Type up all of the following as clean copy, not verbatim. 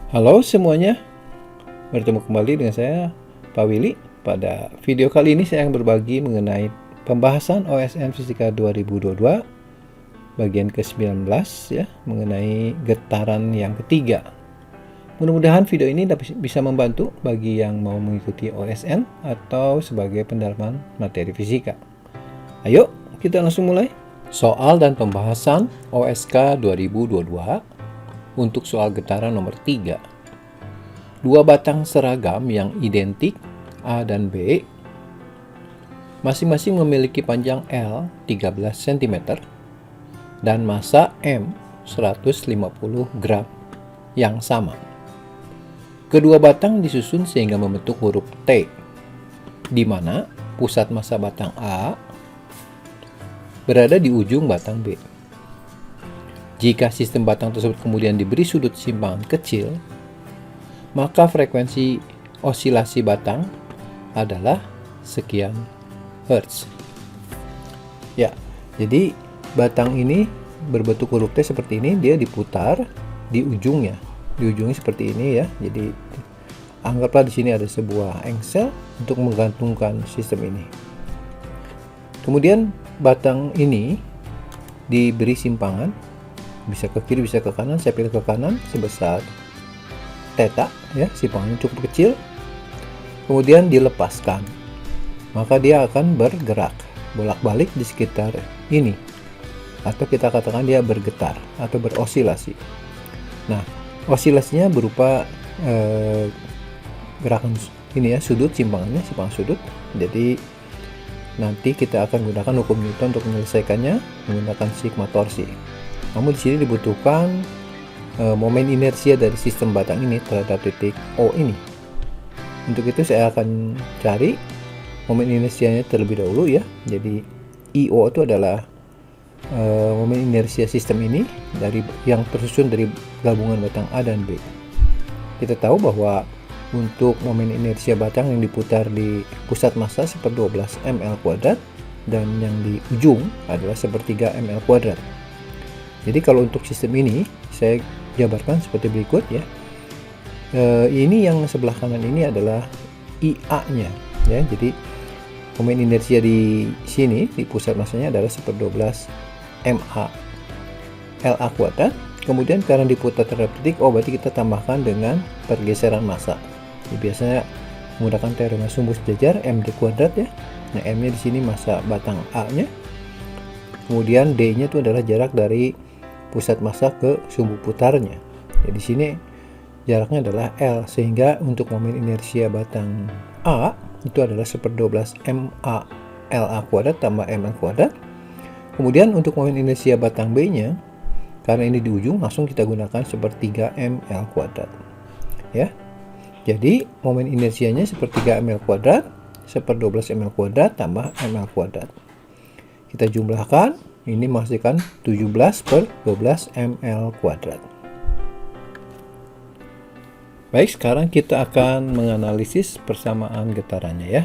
Halo semuanya, bertemu kembali dengan saya, Pak Willy. Pada video kali ini saya akan berbagi mengenai pembahasan OSN Fisika 2022 bagian ke-19 ya, mengenai getaran yang ketiga. Mudah-mudahan video ini bisa membantu bagi yang mau mengikuti OSN atau sebagai pendalaman materi fisika. Ayo, kita langsung mulai. Soal dan pembahasan OSK 2022 untuk soal getaran nomor 3. Dua batang seragam yang identik A dan B masing-masing memiliki panjang L 13 cm dan massa M 150 gram yang sama. Kedua batang disusun sehingga membentuk huruf T, di mana pusat massa batang A berada di ujung batang B. Jika sistem batang tersebut kemudian diberi sudut simpangan kecil, maka frekuensi osilasi batang adalah sekian Hertz. Ya, jadi batang ini berbentuk huruf T seperti ini, dia diputar di ujungnya. Di ujungnya seperti ini ya. Jadi anggaplah di sini ada sebuah engsel untuk menggantungkan sistem ini. Kemudian batang ini diberi simpangan, bisa ke kiri bisa ke kanan. Saya pilih ke kanan sebesar theta ya, simpangannya cukup kecil. Kemudian dilepaskan, maka dia akan bergerak bolak-balik di sekitar ini, atau kita katakan dia bergetar atau berosilasi. Nah, osilasinya berupa gerakan ini ya, sudut simpangannya, simpangan sudut. Jadi nanti kita akan gunakan hukum Newton untuk menyelesaikannya menggunakan sigma torsi. Namun di sini dibutuhkan momen inersia dari sistem batang ini terhadap titik O ini. Untuk itu saya akan cari momen inersianya terlebih dahulu ya. Jadi IO itu adalah momen inersia sistem ini dari yang tersusun dari gabungan batang A dan B. Kita tahu bahwa untuk momen inersia batang yang diputar di pusat massa 1/12 ml² dan yang di ujung adalah 1/3 ml². Jadi kalau untuk sistem ini saya jabarkan seperti berikut ya. Ini yang sebelah kanan ini adalah IA-nya ya. Jadi momen inersia di sini di pusat massanya adalah 1/12 MA LA². Kemudian karena diputar terhadap titik O, berarti kita tambahkan dengan pergeseran massa. Jadi biasanya menggunakan teorema sumbu sejajar MD² ya. Nah, M-nya di sini massa batang A-nya. Kemudian D-nya itu adalah jarak dari pusat massa ke sumbu putarnya. Jadi di sini jaraknya adalah L, sehingga untuk momen inersia batang A itu adalah 1/12 MA LA² tambah ML². Kemudian untuk momen inersia batang B-nya, karena ini di ujung, langsung kita gunakan 1/3 ML². Ya. Jadi momen inersianya 1/3 ML², 1/12 ML² tambah ML². Kita jumlahkan, ini menghasilkan 17/12 ml². Baik, sekarang kita akan menganalisis persamaan getarannya ya.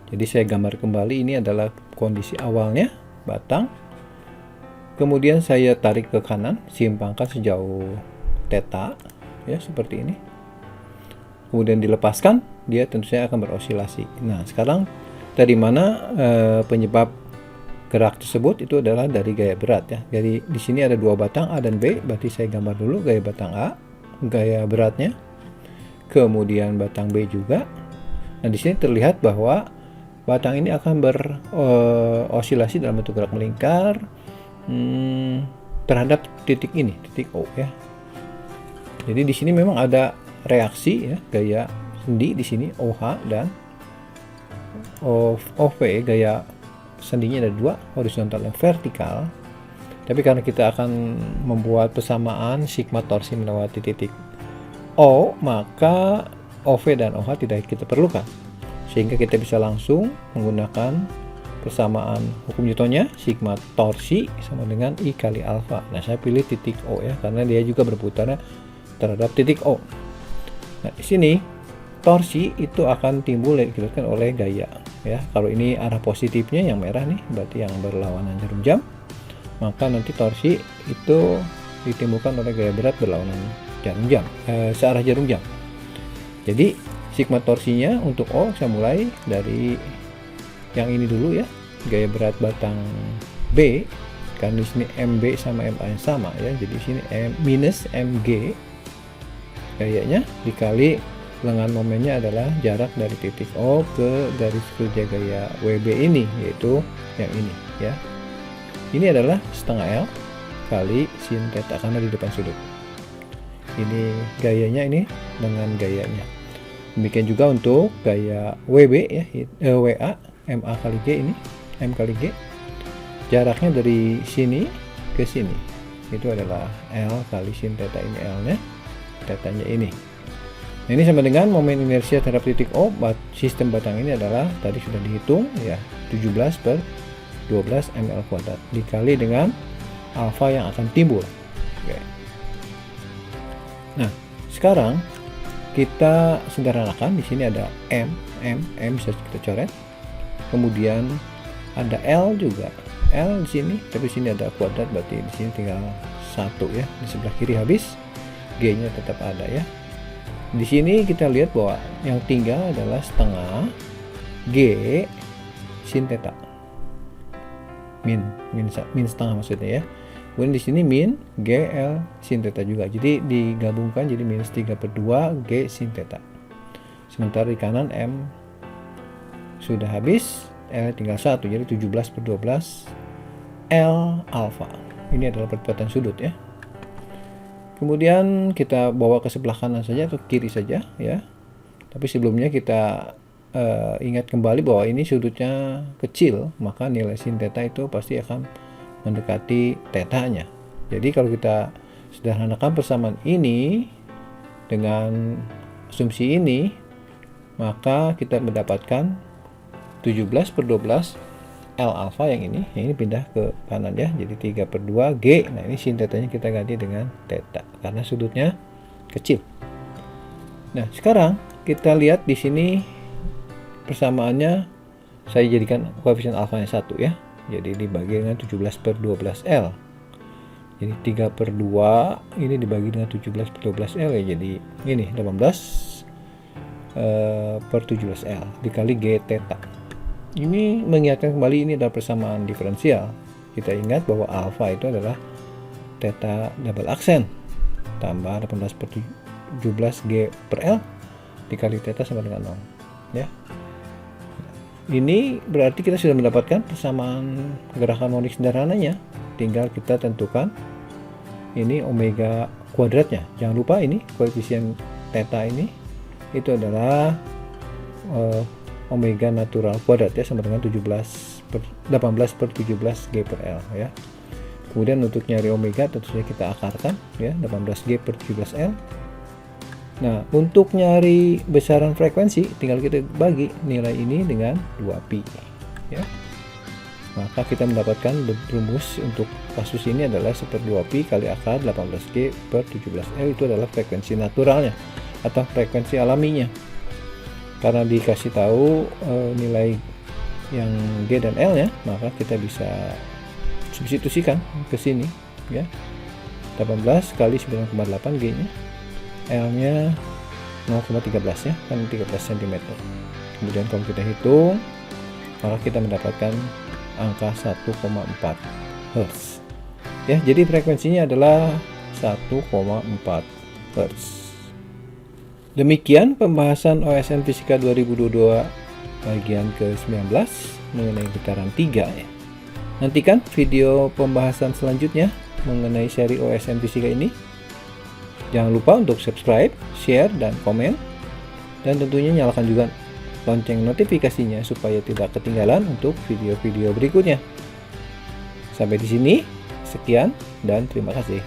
Jadi saya gambar kembali, ini adalah kondisi awalnya batang. Kemudian saya tarik ke kanan, simpangkan sejauh theta ya, seperti ini. Kemudian dilepaskan, dia tentu saja akan berosilasi. Nah, sekarang dari mana penyebab gerak tersebut? Itu adalah dari gaya berat ya. Jadi di sini ada dua batang A dan B, berarti saya gambar dulu gaya batang A, gaya beratnya. Kemudian batang B juga. Nah, di sini terlihat bahwa batang ini akan berosilasi dalam bentuk gerak melingkar terhadap titik ini, titik O ya. Jadi di sini memang ada reaksi ya, gaya sendi di sini OH dan OV, gaya sendinya ada dua, horizontal dan vertikal. Tapi karena kita akan membuat persamaan sigma torsi melewati titik O, maka OV dan OH tidak kita perlukan, sehingga kita bisa langsung menggunakan persamaan hukum Newtonnya, sigma torsi sama dengan I kali alfa. Nah, saya pilih titik O ya, karena dia juga berputar terhadap titik O. Nah, di sini torsi itu akan timbul diakibatkan oleh gaya ya. Kalau ini arah positifnya yang merah nih, berarti yang berlawanan jarum jam, maka nanti torsi itu ditimbulkan oleh gaya berat berlawanan jarum jam, searah jarum jam. Jadi sigma torsinya untuk O saya mulai dari yang ini dulu ya, gaya berat batang B, kan di sini MB sama MA yang sama ya, jadi di sini minus MG gayanya dikali lengan momennya adalah jarak dari titik O ke garis kerja gaya WB ini, yaitu yang ini ya. Ini adalah setengah L kali sin theta karena di depan sudut. Ini gayanya, ini dengan gayanya. Demikian juga untuk gaya WB ya, WA MA kali G, ini M kali G. Jaraknya dari sini ke sini itu adalah L kali sin theta, ini L-nya, theta-nya ini. Nah, ini sama dengan momen inersia terhadap titik O. Sistem batang ini adalah tadi sudah dihitung ya, 17/12 ml kuadrat dikali dengan alfa yang akan timbul. Oke. Nah, sekarang kita sederhanakan. Di sini ada M bisa kita coret. Kemudian ada L juga. L di sini, tapi di sini ada kuadrat, berarti di sini tinggal 1 ya. Di sebelah kiri habis, G-nya tetap ada ya. Di sini kita lihat bahwa yang tinggal adalah setengah G sin theta. Min setengah maksudnya ya. Kemudian di sini min GL sin theta juga. Jadi digabungkan jadi minus 3/2 G sin theta. Sementara di kanan M sudah habis, L tinggal 1, jadi 17/12 L alfa. Ini adalah percepatan sudut ya. Kemudian kita bawa ke sebelah kanan saja atau kiri saja ya. Tapi sebelumnya kita ingat kembali bahwa ini sudutnya kecil, maka nilai sin theta itu pasti akan mendekati theta-nya. Jadi kalau kita sederhanakan persamaan ini dengan asumsi ini, maka kita mendapatkan 17/12 L alfa yang ini pindah ke kanan ya, jadi 3/2 G. Nah, ini sin theta-nya kita ganti dengan theta karena sudutnya kecil. Nah, sekarang kita lihat di sini persamaannya saya jadikan koefisien alfanya 1 ya. Jadi dibagi dengan 17/12 L. Jadi 3/2 ini dibagi dengan 17/12 L ya. Jadi ini 18/17 L dikali G theta. Ini mengingatkan kembali ini adalah persamaan diferensial. Kita ingat bahwa alfa itu adalah theta double aksen tambah 18/17 G per L dikali theta sama dengan 0 ya. Ini berarti kita sudah mendapatkan persamaan gerak harmonik sederhananya. Tinggal kita tentukan ini omega kuadratnya. Jangan lupa ini koefisien theta ini itu adalah omega natural kuadrat ya, sama dengan 18/17 G per L ya. Kemudian untuk nyari omega tentu saja kita akarkan ya, 18 G per 17 L. Nah, untuk nyari besaran frekuensi tinggal kita bagi nilai ini dengan 2pi ya. Maka kita mendapatkan rumus untuk kasus ini adalah 1/2pi kali akar 18 G per 17 L. Itu adalah frekuensi naturalnya atau frekuensi alaminya. Karena dikasih tahu nilai yang G dan L ya, maka kita bisa substitusikan ke sini ya. 18 kali 9,8 G-nya. L-nya 0,13 ya, kan 13 cm. Kemudian kalau kita hitung, maka kita mendapatkan angka 1,4 Hz. Ya, jadi frekuensinya adalah 1,4 Hz. Demikian pembahasan OSN Fisika 2022 bagian ke-19 mengenai getaran 3 ya. Nantikan video pembahasan selanjutnya mengenai seri OSN Fisika ini. Jangan lupa untuk subscribe, share, dan komen. Dan tentunya nyalakan juga lonceng notifikasinya supaya tidak ketinggalan untuk video-video berikutnya. Sampai di sini, sekian dan terima kasih.